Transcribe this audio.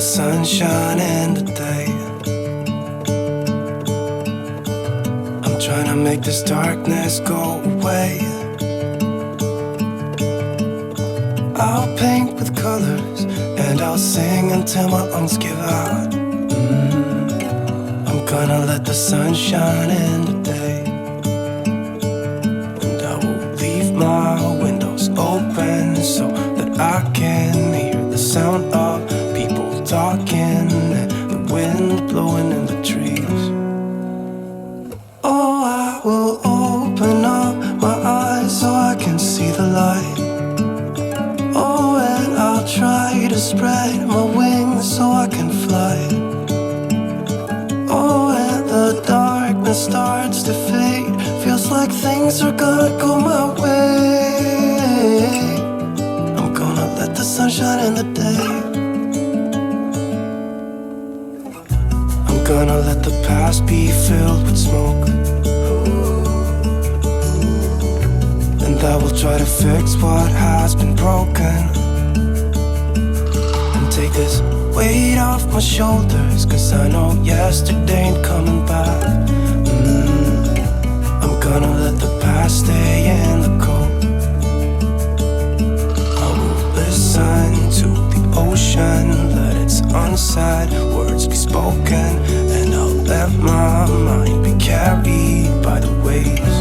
the sun shine in the day. I'm trying to make this darkness go away. I'll paint with colors and I'll sing until my lungs give out. I'm gonna let the sun shine in the day. And I will leave my windows open so that I can hear the sound of people talking and the wind blowing in the trees. Oh, I will open up my eyes so I can see the light. Oh, and I'll try to spread my wings so I can fly. Oh, and the darkness starts to fade. Feels like things are gonna go my way. I'm gonna let the sun shine in the day. I'm gonna let the past be filled with smoke. And I will try to fix what has been broken. And take this weight off my shoulders, 'cause I know yesterday ain't coming back. I'm gonna let the past stay in the cold. I will listen to the ocean, let its unsaid words be spoken. And I'll let my mind be carried by the waves.